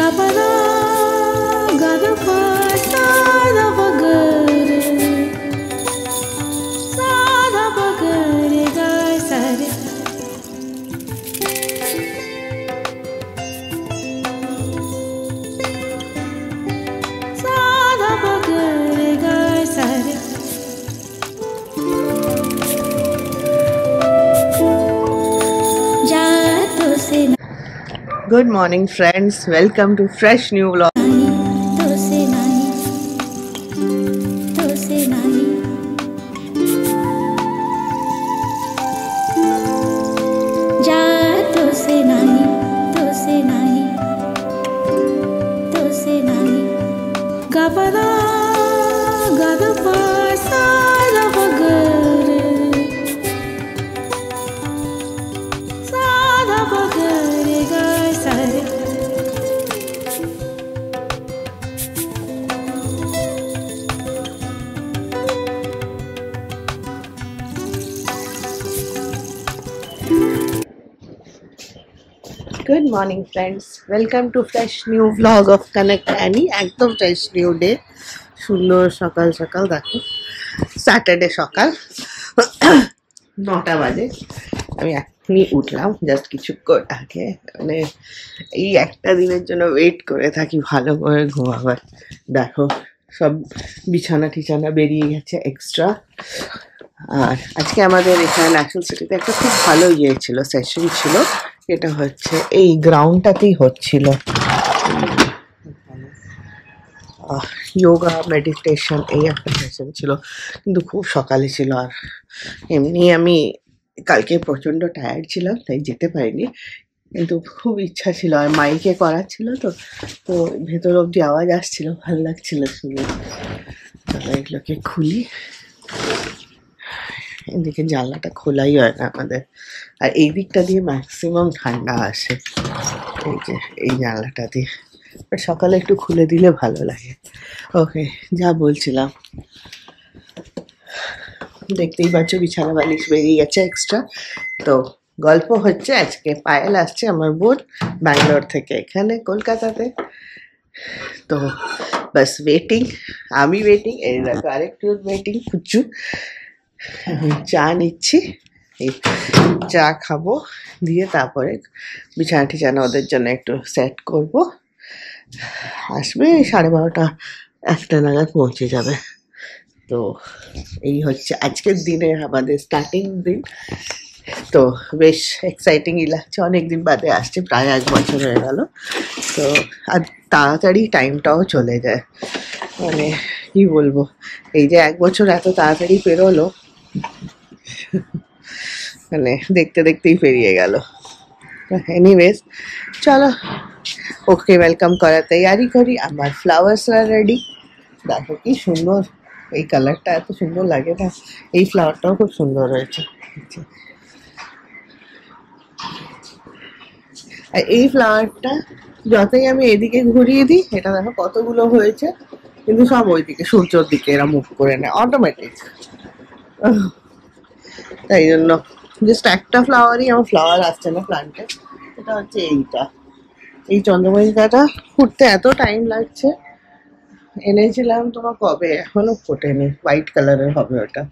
Gapada, gadapa, sada bagare, sada bagare, gai sare. Sada bagare, gai sare. Good morning friends, welcome to fresh new vlog. Gapada, gadapa, sada bagare, sada bagare, gai sare. Good morning friends, welcome to fresh new vlog of Connect Annie. একদম fresh new day, সুন্দর সকাল সকাল দেখো, Saturday সকাল 9টা বাজে। আমি এখনই উঠলাম জাস্ট কিছুক্ষণ আগে, মানে এই একটা দিনের জন্য ওয়েট করে থাকি ভালো করে ঘুমাবার। দেখো সব বিছানা টিছানা বেরিয়ে গেছে এক্সট্রা। আর আজকে আমাদের এখানে ন্যাশনাল সিটিতে একটা খুব ভালো ইয়ে ছিল, সেশন ছিল। এটা হচ্ছে এই গ্রাউন্ডটাতেই হচ্ছিল যোগা মেডিটেশন, এই একটা সেশন ছিল, কিন্তু খুব সকালে ছিল। আর এমনি আমি কালকে প্রচণ্ড টায়ার্ড ছিলাম, তাই যেতে পারিনি, কিন্তু খুব ইচ্ছা ছিল। আর মাইকে করাচ্ছিল তো তো ভেতর অব্দি আওয়াজ আসছিল, ভালো লাগছিল শুনে। তাহলে এগুলোকে খুলি, এদিকে জানলাটা খোলাই হয় না আমাদের, আর এই দিকটা দিয়ে ম্যাক্সিমাম ঠান্ডা আসে, এই যে এই জানলাটা দিয়ে। বাট সকালে একটু খুলে দিলে ভালো লাগে। ওকে, যা বলছিলাম, দেখতেই পাচ্ছ বিছানা বালিশ বেরিয়ে গেছে এক্সট্রা। তো গল্প হচ্ছে, আজকে পায়েল আসছে আমার বোন ব্যাঙ্গালোর থেকে এখানে কলকাতাতে। তো বাস ওয়েটিং, আমি ওয়েটিং, এই দেখো আরেকটু ওয়েটিং, খুঁজু। চা নিচ্ছি, এই চা খাবো, দিয়ে তারপরে বিছানা টিছানা ওদের জন্য একটু সেট করব। আসবে 12:30 1টা নাগাদ পৌঁছে যাবে। তো এই হচ্ছে আজকের দিনে আমাদের স্টার্টিং দিন। তো বেশ এক্সাইটিংই লাগছে, অনেকদিন বাদে আসছে, প্রায় 1 বছর হয়ে গেল। তো আর তাড়াতাড়ি টাইমটাও চলে যায়, মানে কি বলবো, এই যে 1 বছর এত তাড়াতাড়ি পেরোলো, মানে দেখতে দেখতেই পেরিয়ে গেল। এনিওয়েজ চলো ওকে ওয়েলকাম করার তৈয়ারি করি। আমার ফ্লাওয়ার্সরা রেডি, দেখো কি সুন্দর, এই কালারটা এত সুন্দর লাগে না, এই ফ্লাওয়ারটাও খুব সুন্দর হয়েছে। আর এই ফ্লাওয়ারটা যতই আমি এদিকে ঘুরিয়ে দিই, এটা দেখো কতগুলো হয়েছে, কিন্তু সব ওইদিকে সূর্যর দিকে এরা মুখ করে নেয় অটোমেটিক। তাই জন্য জাস্ট একটা ফ্লাওয়ারই আমার ফ্লাওয়ার আসছে না প্লান্টে, এটা হচ্ছে এইটা। এই চন্দ্রমল্লিকাটা ফুটতে এত টাইম লাগছে, এনেছিলাম তোমার কবে, এখনো ফোটেনি, হোয়াইট কালারের হবে ওটা।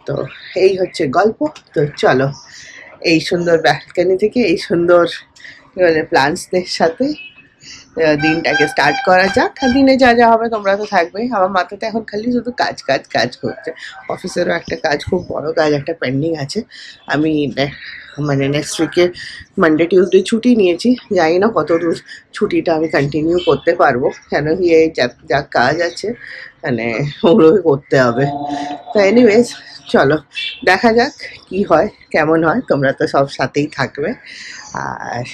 তো এই হচ্ছে গল্প। তো চলো এই সুন্দর ব্যালকনি থেকে এই সুন্দর প্লান্টসদের সাথে দিনটাকে স্টার্ট করা যাক। আর দিনে যা যা হবে তোমরা তো থাকবেই, আমার মাথাতে এখন খালি শুধু কাজ কাজ কাজ করছে। অফিসেরও একটা কাজ, খুব বড় কাজ একটা পেন্ডিং আছে। আমি মানে নেক্সট উইকে মানডে টিউসডে ছুটি নিয়েছি, জানি না কত দূর ছুটিটা আমি কন্টিনিউ করতে পারবো, কেন কি এই যা কাজ আছে মানে ওগুলো করতে হবে। তো এনিওয়েজ চলো দেখা যাক কি হয়, কেমন হয়, তোমরা তো সব সাথেই থাকবে। আর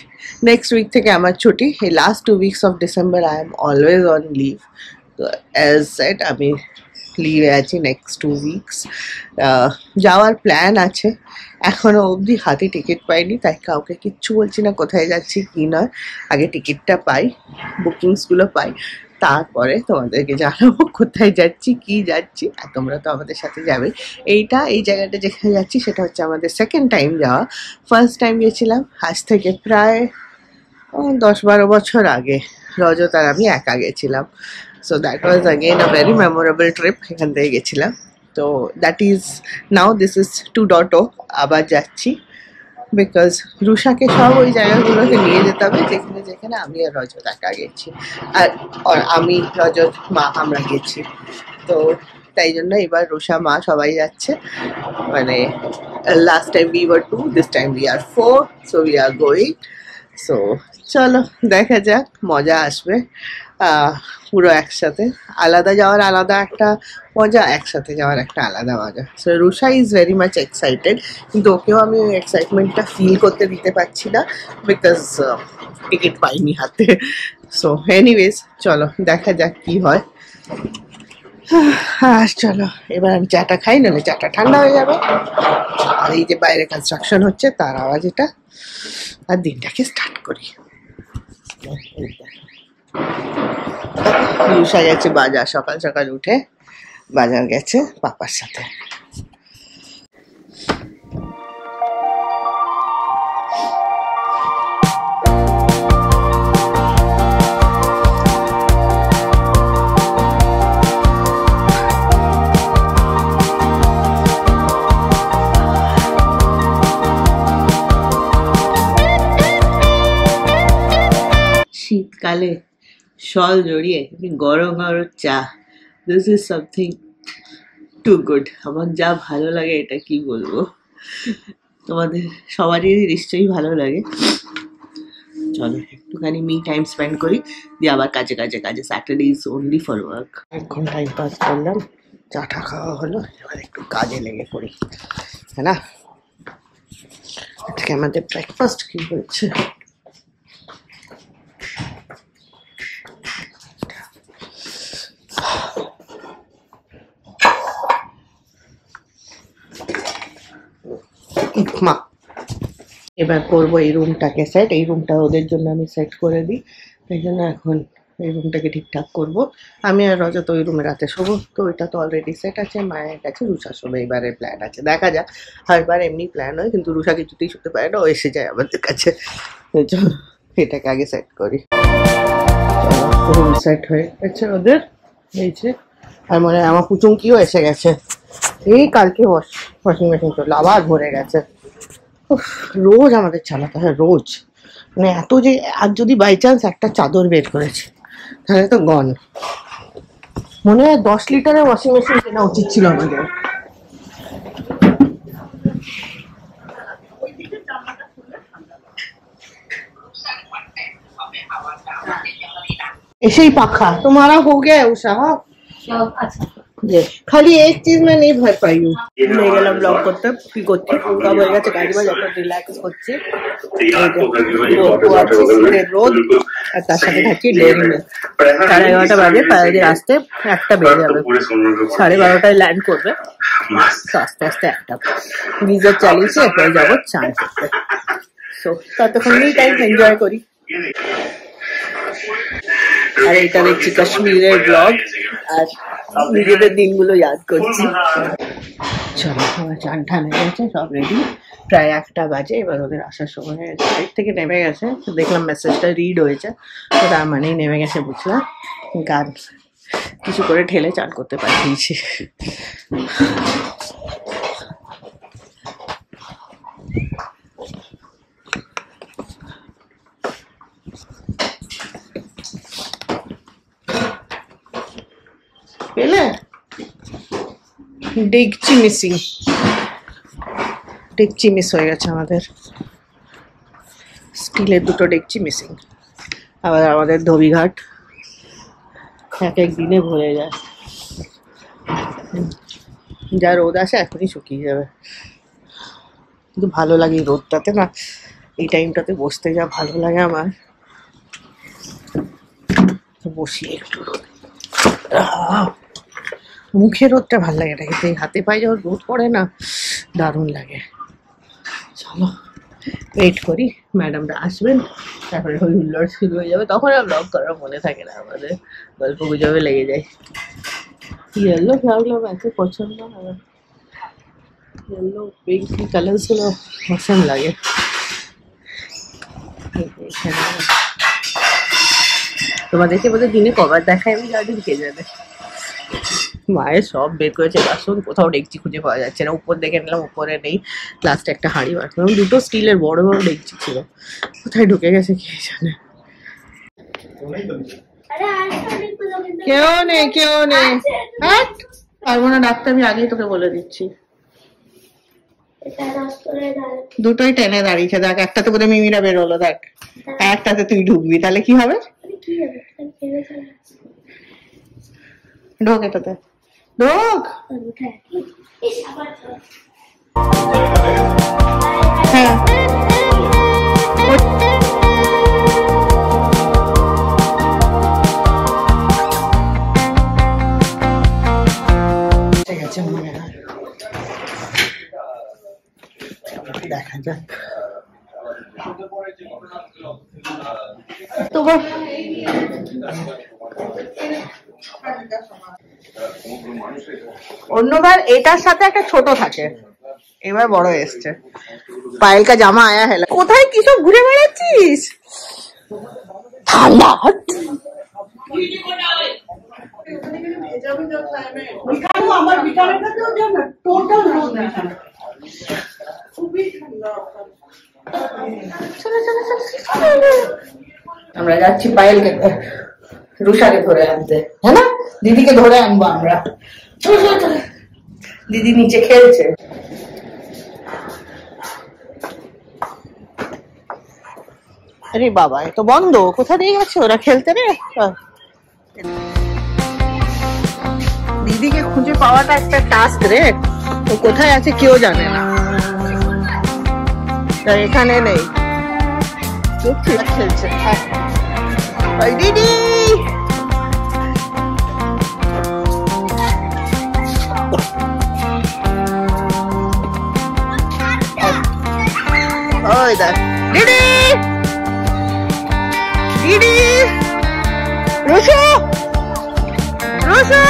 নেক্সট উইক থেকে আমার ছুটি, এই last 2 weeks of December I am always on leave. তো অ্যাজ সেট আমি লিভে আছি নেক্সট 2 weeks। যাওয়ার প্ল্যান আছে, এখনও অবধি হাতে টিকিট পাইনি, তাই কাউকে কিচ্ছু বলছি না কোথায় যাচ্ছি কী নয়। আগে টিকিটটা পাই, বুকিংসগুলো পাই, তারপরে তোমাদেরকে জানাবো কোথায় যাচ্ছি কি যাচ্ছি। আর তোমরা তো আমাদের সাথে যাবে। এই জায়গাটা যেখানে যাচ্ছি সেটা হচ্ছে আমাদের সেকেন্ড টাইম যাওয়া। ফার্স্ট টাইম গেছিলাম আজ থেকে প্রায় 10-12 বছর আগে, রজত আর আমি একা গেছিলাম। So that was again a very memorable trip. এখান থেকে গেছিলাম। তো that is now this is 2.0 আবার যাচ্ছি, বিকজ রুষাকে সব ওই জায়গাগুলোতে নিয়ে যেতে হবে যেখানে যেখানে আমি আর রজত একা গেছি, আর আমি রজত মা আমরা গেছি। তো তাই জন্য এবার রুষা মা সবাই যাচ্ছে, মানে last time we were 2, this time we are 4, so we are going. So চলো দেখা যাক, মজা আসবে। পুরো একসাথে, আলাদা যাওয়ার আলাদা একটা মজা, একসাথে যাওয়ার একটা আলাদা মজা। So Rusha is very much excited, কিন্তু ওকেও আমি ওই এক্সাইটমেন্টটা ফিল করতে দিতে পারছি না, বিকজ টিকিট পাইনি হাতে। সো এনিওয়েজ চলো দেখা যাক কি হয়। চলো এবার আমি চাটা খাই, নাহলে চাটা ঠান্ডা হয়ে যাবে। আর এই যে বাইরে কনস্ট্রাকশন হচ্ছে তার আওয়াজ এটা, আর দিনটাকে স্টার্ট করি। রুষা গেছে বাজার, সকাল সকাল উঠে বাজার গেছে পাপার সাথে। শীতকালে শল জড়িয়ে গরম গরম চা, this is something to good. আমার যা ভালো লাগে এটা কি বলবো, তোমাদের সবারই নিশ্চয়ই ভালো লাগে। চলো একটুখানি মি টাইম স্পেন্ড করি, দিয়ে আবার কাজে কাজে কাজে। Saturday is only for work. এখন টাইম পাস করলাম, চাটা খাওয়া হলো, এবার একটু কাজে লেগে পড়ি, হ্যাঁ না। আজকে আমাদের ব্রেকফাস্ট কি হচ্ছে? উপমা। এবার করবো এই রুমটাকে সেট, এই রুমটা ওদের জন্য আমি সেট করে দিই, তাই জন্য এখন এই রুমটাকে ঠিকঠাক করবো। আমি আর রজত ওই রুমে রাতে শোবো, তো ওইটা তো অলরেডি সেট আছে, মায়ের কাছে রুষা শোবে। এবারে প্ল্যান আছে, দেখা যাক। হরবার এমনি প্ল্যান হয়, কিন্তু রুষা কিছুতেই শুতে পারে না, ও এসে যায় আমাদের কাছে। চলো এটাকে আগে সেট করি। রুম সেট হয়ে গেছে ওদের, এই যে। আর মনে হয় আমার পুচুঙ্কিও এসে গেছে, এই কালকে ওয়াশিং মেশিন চললো, আবার ভরে গেছে। রোজ আমাদের চালাতে হয়, রোজ। মানে এত যে, আর যদি বাই চান্স একটা চাদর বের করেছে তাহলে তো গন। মনে হয় 10 লিটারের ওয়াশিং মেশিন কেনা উচিত ছিল আমাদের। ऐसे ही पखा तुम्हारा हो गया है उषा? खाली एक चीज में नहीं भर पाई हूँ। ले गया ब्लॉग करते কি করছি, কব হয়ে গেছে গাড়ি বাজ, একটা রিল্যাক্স করছি। রোদ আর তার সাথে থাকি ডেরি মিল্ক। 11:30 বাজে, পায়ে আসতে 1টা বেজে যাবে। 12:30টায় ল্যান্ড করবে, আস্তে আস্তে 1টা। গিজার চালিয়েছি, এরপরে যাবো চান করতে। সো ততক্ষণ টাইম এনজয় করি। আর এটা দেখছি কাশ্মীরের ব্লগ, আর নিজেদের দিনগুলো ইয়াদ করছি। চলো আমার চান ঠান হয়ে গেছে, সব রেডি, প্রায় 1টা বাজে। এবার ওদের আসার সময় হয়ে গেছে, সাইড থেকে নেমে গেছে, দেখলাম মেসেজটা রিড হয়েছে, তো তার মানেই নেমে গেছে বুঝলাম। গান কিছু করে ঠেলে চান করতে পাঠিয়েছি। পেলে ডেকচি মিসিং, ডেকচি মিস হয়ে গেছে আমাদের, স্টিলের 2টো ডেকচি মিসিং। আবার আমাদের ধোবিঘাট এক দিনে ভরে যায়, যা রোদ আসে এখনই শুকিয়ে যাবে। কিন্তু ভালো লাগে এই রোদটাতে না, এই টাইমটাতে বসতে যা ভালো লাগে আমার। বসি একটু রোদ, মুখে রোদটা ভালো লাগে না, কিন্তু এই হাতে পায়ে যখন রোদ পড়ে না দারুণ লাগে। চলো ওয়েট করি, ম্যাডামরা আসবেন, তারপরে ওই হুল্লোড় শুরু হয়ে যাবে, তখন আর ব্লগ করার মনে থাকে না, আমাদের গল্প গুজবে লেগে যায়। येलो फ्लावर ऐसे पसंद ना, येलो पिंक कलर्स गुলো पसंद লাগে। তোমাদেরকে বোধহয় দিনে কবার দেখায় আমি জানি, কে জানে। মায়ের সব বের করেছে বাসন, কোথাও ডেকচি খুঁজে পাওয়া যাচ্ছে না। উপর দেখে নিলাম, উপরে নেই। লাস্টে একটা হাঁড়ি বাড়তাম, দুটো স্টিলের বড় বড় ডেকচি ছিল, কোথায় ঢুকে গেছে কে জানে। কেউ নেই, কেউ নেই। হ্যাঁ পারবো না ডাক্তার, আমি আগেই তোকে বলে দিচ্ছি। দুটোই টেনে দাঁড়িয়েছে, দেখ একটাতে বোধহয় মিমিরা বেরোলো, দেখ একটাতে তুই ঢুকবি, তাহলে কি হবে? ঢোক এটাতে, ঢোক। হ্যাঁ ঠিক আছে, মনে হয় দেখা যাক। তোমার অন্যবার এটার সাথে একটা ছোট থাকে, এবার বড় এসছে। পায়েল কা জামা আয়া হেলা। কোথায় কি সব ঘুরে বেড়াচ্ছিস? ঠান্ডা আমরা যাচ্ছি পায়েলকে, রুষাকে ধরে আনতে। হ্যাঁ না, দিদিকে ধরে আনবো আমরা। দিদি নিচে খেলছে। আরে বাবা, এ তো বন্ধ, কোথা দিয়ে গেছে ওরা খেলতে রে? দিদিকে খুঁজে পাওয়াটা একটা টাস্ক রে, ও কোথায় আছে কেউ জানে না। এখানে নেই, খেলছে। দিদি ওই দেখ, দিদি দিদি, রুশু রুশু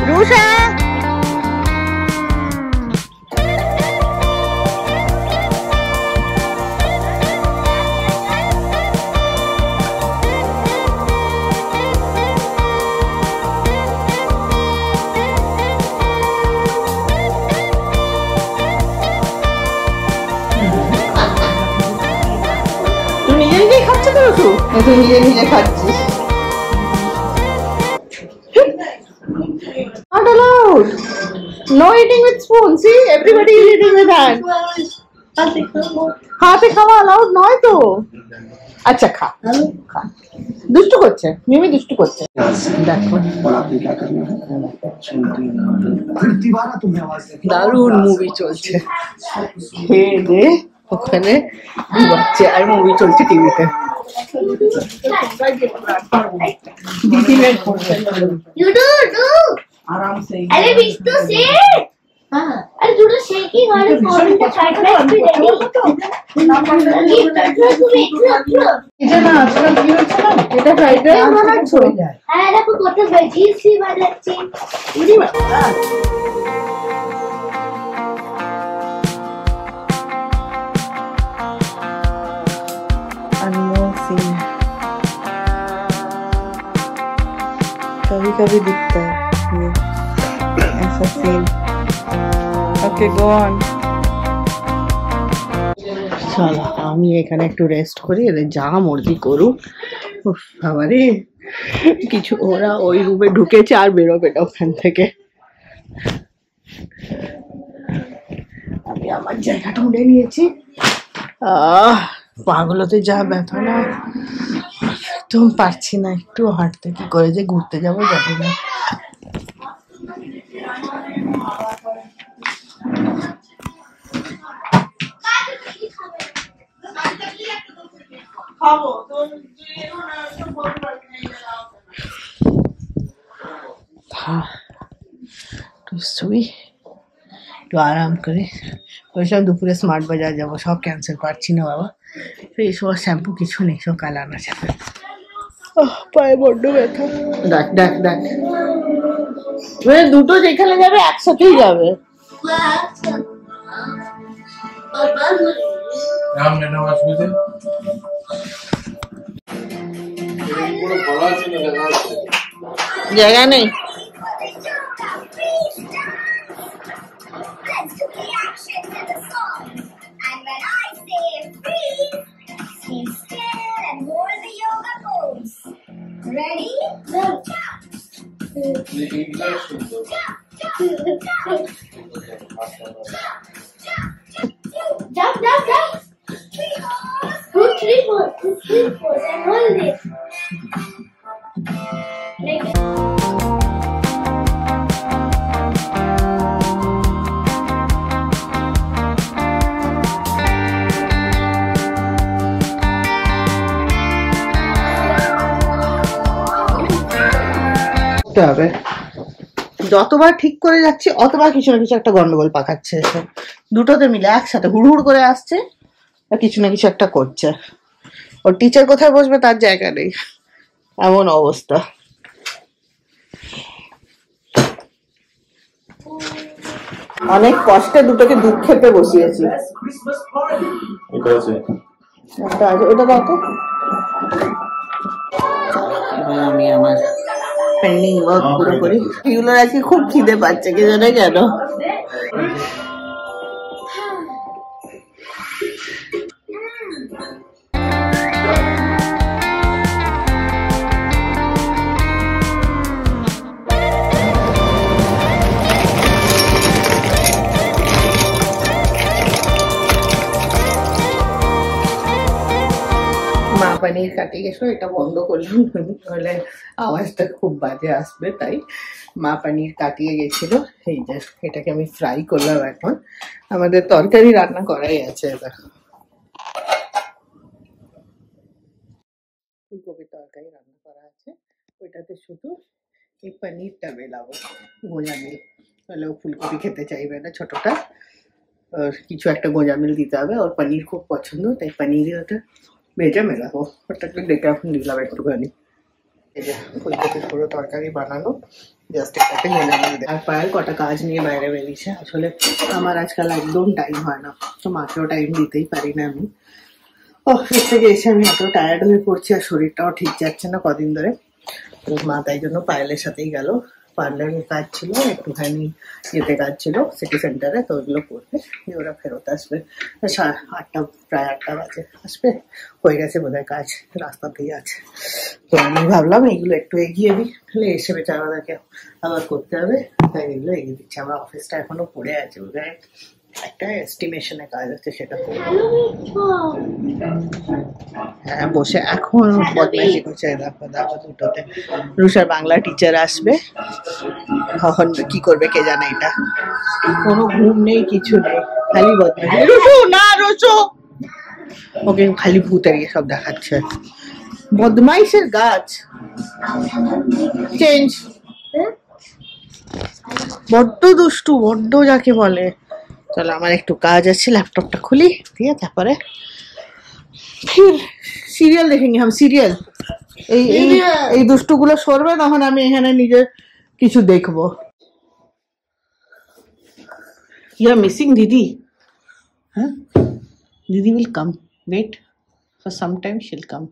রুষা, তুই নিজে নিজে খাচ্ছিস। Not allowed. No eating with spoon. See, everybody is eating with hand. হাতে খাওয়া allowed নয় তো। আচ্ছা খা খা। দুষ্টু করছে, মিমি দুষ্টু করছে। দেখো দারুণ মুভি চলছে, খেয়ে দে ওখানে ঘুমাচ্ছে আর মুভি চলছে টিভিতে। आराम से। अरे विष्णु से, अरे थोड़ा शेकी वाले फॉर्म का फ्राइड राइस भी रेडी। এটা না আজকাল কি হচ্ছে না, এটা ফ্রাইড রাইস বানাচ্ছ? হ্যাঁ দেখো কত ভেজিস সি বানাচ্ছি। উড়ি বাবা अनमोल सीन कभी कभी दिखता है ये ऐसा सीन। Okay go on. চলো আমি এখানে একটু রেস্ট করি, এদের যা মর্জি করুক। বাবারে কিছু, ওরা ওই রুমে ঢুকেছে আর বেরোবে না ওখান থেকে। আমি আমার জায়গাটা উঠে নিয়েছি। পাগুলোতে যা ব্যথা না, একদম পারছি না একটু হাঁটতে, কি করে যে ঘুরতে যাবো জানি না। একটু আরাম করে বলছিলাম দুপুরে স্মার্ট বাজার যাবো, সব ক্যান্সেল, পারছি না বাবা। এই সব শ্যাম্পু কিছু নেই, সব কাল আনা যাবে। পায়ে বড্ড ব্যথা। দেখ দেখ দেখ, মানে দুটো যেখানে যাবে একসাথেই যাবে। জায়গা নেই। Jump, jump, jump. Good three fours, and hold it. Like হবে যতবার ঠিক করে যাচ্ছি অতবার কিছু না কিছু একটা গন্ডগোল পাকাচ্ছে এসে, দুটোতে মিলে একসাথে হুড় হুড় করে আসছে আর কিছু না কিছু একটা করছে। ওর টিচার কোথায় বসবে তার জায়গা নেই, এমন অবস্থা। অনেক কষ্টে দুটোকে দুধ খেতে বসিয়েছি। এটা আছে, এটা দাও তো। আমি আমার পেন্ডিং ওয়ার্ক পুরো করি। এগুলো আজকে খুব খিদে পাচ্ছে, কে জানে কেন। মা পানির কাটিয়ে গেছো, এটা বন্ধ করলাম নাহলে আওয়াজটা খুব বাজে আসবে, তাই মা পানির কাটিয়ে গেছিল। এই যে এটাকে আমি ফ্রাই করলাম। এখন আমাদের তরকারি রান্না করাই আছে। এটা ফুলকপির তরকারি রান্না করা আছে, ওইটাতে শুধু এই পনিরটা মেলাবো গোঁজামিল, তাহলে ও ফুলকপি খেতে চাইবে না ছোটটা। ওর কিছু একটা গোঁজামিল দিতে হবে, ওর পনির খুব পছন্দ, তাই পনিরই ওটা ভেজে মেলাবো। ওটাকে ডেকে এখন দিলাম একটুখানি। এই যে ফুলকপির পুরো তরকারি বানানো, জাস্ট এটাকে গোঁজামিল দেয়। আর পায়ের কটা কাজ নিয়ে বাইরে বেরিয়েছে। আসলে আমার আজকাল একদম টাইম হয় না, তো মাকেও টাইম দিতেই পারি না আমি। অফিস থেকে এসে আমি এত টায়ার্ড হয়ে পড়ছি আর শরীরটাও ঠিক যাচ্ছে না কদিন ধরে। তো মা তাই জন্য পায়েলের সাথেই গেল। পার্লারের কাজ ছিল, একটুখানি যেতে কাজ ছিল সিটি সেন্টারে, তো ওগুলো করবে, ওরা ফেরত আসবে 8টা, প্রায় 8টা বাজে আসবে। হয়ে গেছে বোধহয় কাজ, রাস্তাতেই আছে। তো আমি ভাবলাম এগুলো একটু এগিয়ে দিই, তাহলে এসে বেচারাকে আবার করতে হবে, তাই এগুলো এগিয়ে দিচ্ছি। আমার অফিসটা এখনো পড়ে আছে, বোধহয় একটা এস্টিমেশনের কাজ আছে, সেটা করবো। হ্যাঁ বসে এখন বদমাইশি করছে। দেখো দেখো দুটোতে। রুষার বাংলা টিচার আসবে, কখন কি করবে কে জানে। এটা কোনো ঘুম নেই, কিছু নেই, খালি বদমাইশি। রুশু না, রুশু ওকে খালি ভূতের ইয়ে সব দেখাচ্ছে। বদমাইশের গাছ চেঞ্জ, বড্ড দুষ্টু, বড্ড যাকে বলে। চলো আমার একটু কাজ আছে, ল্যাপটপটা খুলি দিয়ে তারপরে फिर सीरियल देखेंगे हम। सीरियल এই দুষ্টুগুলো সরবে, তখন আমি এখানে নিজে কিছু দেখবো। ইউ আর মিসিং দিদি। হ্যাঁ দিদি will come, wait for some time, she'll come.